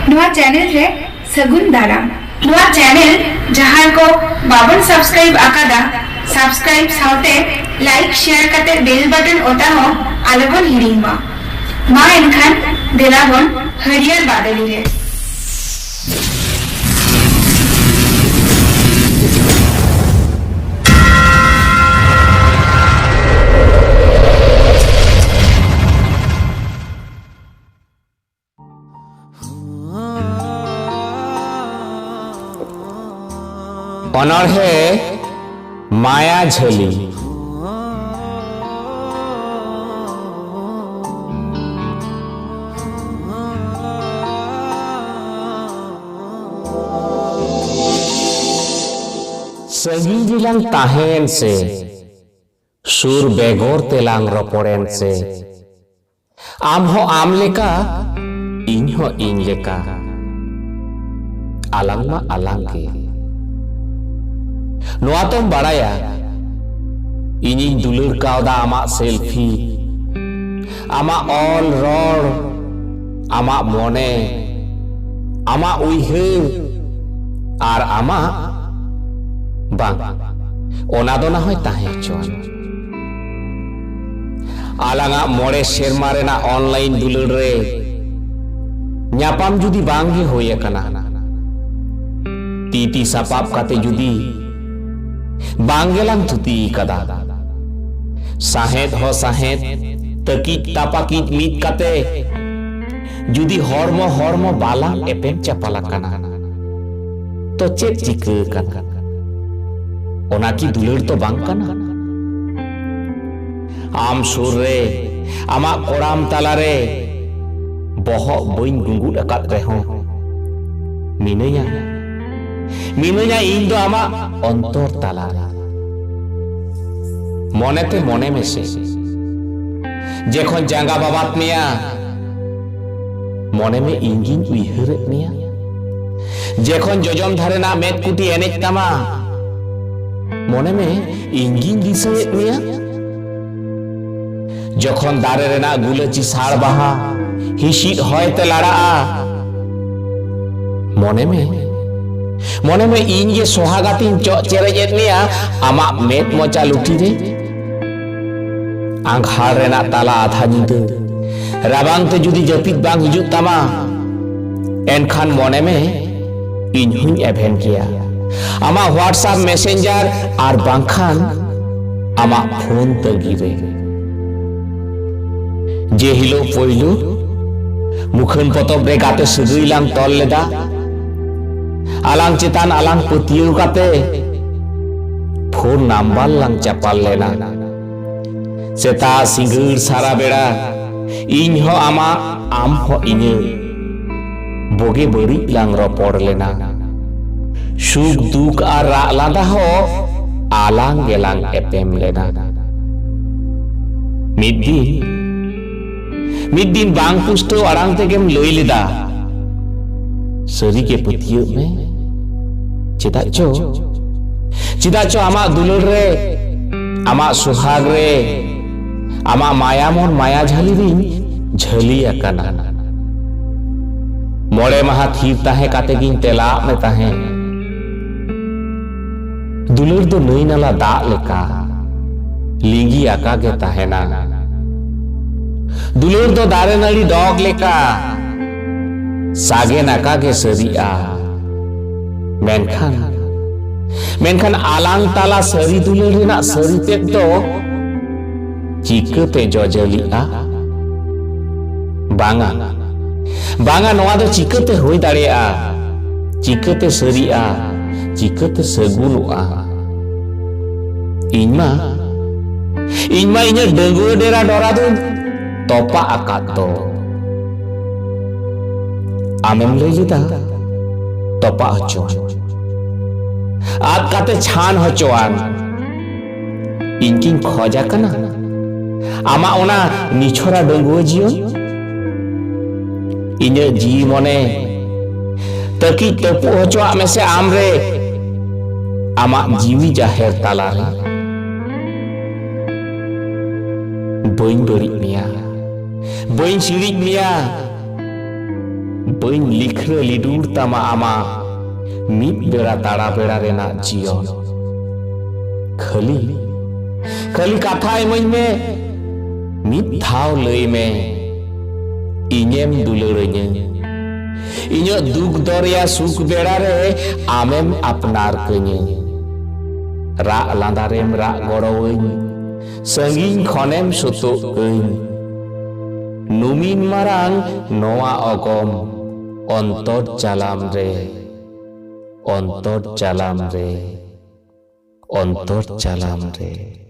नुआ चैनल रे सगुन दाराम नुआ चैनल जहां को बाबन सब्सक्राइब आकादा सब्सक्राइब साउते लाइक शेयर करते बेल बटन ओता हो आलोबन हिड़िंग मा एनखान देलाबन हरियर बादली रे অনড়হে মায়া ঝলি सही जिलांग ताहेन से सुर बेगोर तेलांग रपोड़ेन से आम हो आम लेका इन हो इन लेका आलांग मा आलांग के नोआ तोम बाड़ाया इनिंग दुलुर कावदा आमा सेल्फी आमा ऑल रोड आमा मोने आमा उइहर आर आमा बांग ओना दो ना होय ताहे चोन आलांगा मोड़े शेरमा रेना ऑनलाइन दुलुर रे न्यापाम जुदी बांग ही होय कना टीटी सपाप काते जुदी बांगेलाम थुती कदा साहेद हो साहेद तकीत तापाकीत मीत काते जुदी हॉर्मो बाला एपेम चपाला कना तो चेत चिका कना ओना की दुलर तो बांग कना आम सुर रे आमा कोराम ताला रे बहो बोइन गुंगुड अकात रे हो मिनया इन दो आमा अंतर ताला मनेते मने में से जेखन जांगा बाबात मिया मने में इंगिन उइहरत मिया जेखन जजम धारे ना मेद कुटी एनेज तामा मने में इंगिन दिसयत मिया जखन दारे रेना गुलची साड़ बाहा हिसिद होयते लाड़ा मने में इन ये सोहागातीन चेरेजेत मिया आमा मेद मोचा लुटी रे आंघार रेना ताला आधा निंदा राबांग ते जुदी जपित बांग हिजुत तामा एनखान मने में इन हुई एभेन किया आमा व्हाट्सएप मैसेंजर आर बांखान आमा फोन तगी रे जे हिलो पोइलो मुखन पतब रे गाते सगैलांग तल लेदा आलांग चितान आलांग पतियु काते फोन नाम्बार लांग चपाल लेना सेता सिंगुर सारा बेड़ा इन हो आमा आम हो इने बोगे बड़ी लांग रपोड़ लेना सुख दुख आर लादा हो आलांग गेलांग एपेम लेना मिद दिन बांग पुस्तो आरांग तेगेम लई लेदा सरी के पतियु में चिदाचो आमा दुलर रे आमा सुहाग रे आमा माया मन माया झली रिन झली अकना मोड़े महा थीर ताहे काते गिन तेला में ताहे दुलर दो नई नाला दा लेका लिंगी आका के ताहे ना दुलर दो दारे नड़ी डॉग लेका सागे नाका के सरिया मेनखान आलांग ताला सरी दुलर रेना सरी तेक दो चिकते जजलिया बांगा नोआ दो चिकते होई दाड़ेया चिकते सरिया चिकते सगुनुआ इनमा इने डंगुआ डेरा डोरा दो तोपा आकात दो आमेम लई लेदा तोपा हचोआन आद काते छान हचोआन इनकिन खोजा कना आमा ओना निछोरा डंगुआ जियो इने जी मने तकी तपु हचोआ में से आमरे आमा जीवी जाहेर ताला रे बइन बड़ी मिया बइन सिरिज मिया बइन लिखरो लिडुर तामा आमा मिद बेड़ा ताड़ा बेड़ा रेना जीवन खाली खाली कथा इमाኝ में मिद धाव लई में इñेम दुलड़ाᱹᱧᱟ इñो दुख दरिया सुख बेड़ा रे आमेम अपनार कᱹᱧᱟ राग लांदारेम राग गड़ोवᱹᱧ संगीन खनेम सुतोगᱹᱧ नुमिन मारांग नोआ अगम अंतर जालाम रे अंतर जालाम रे अंतर जालाम रे।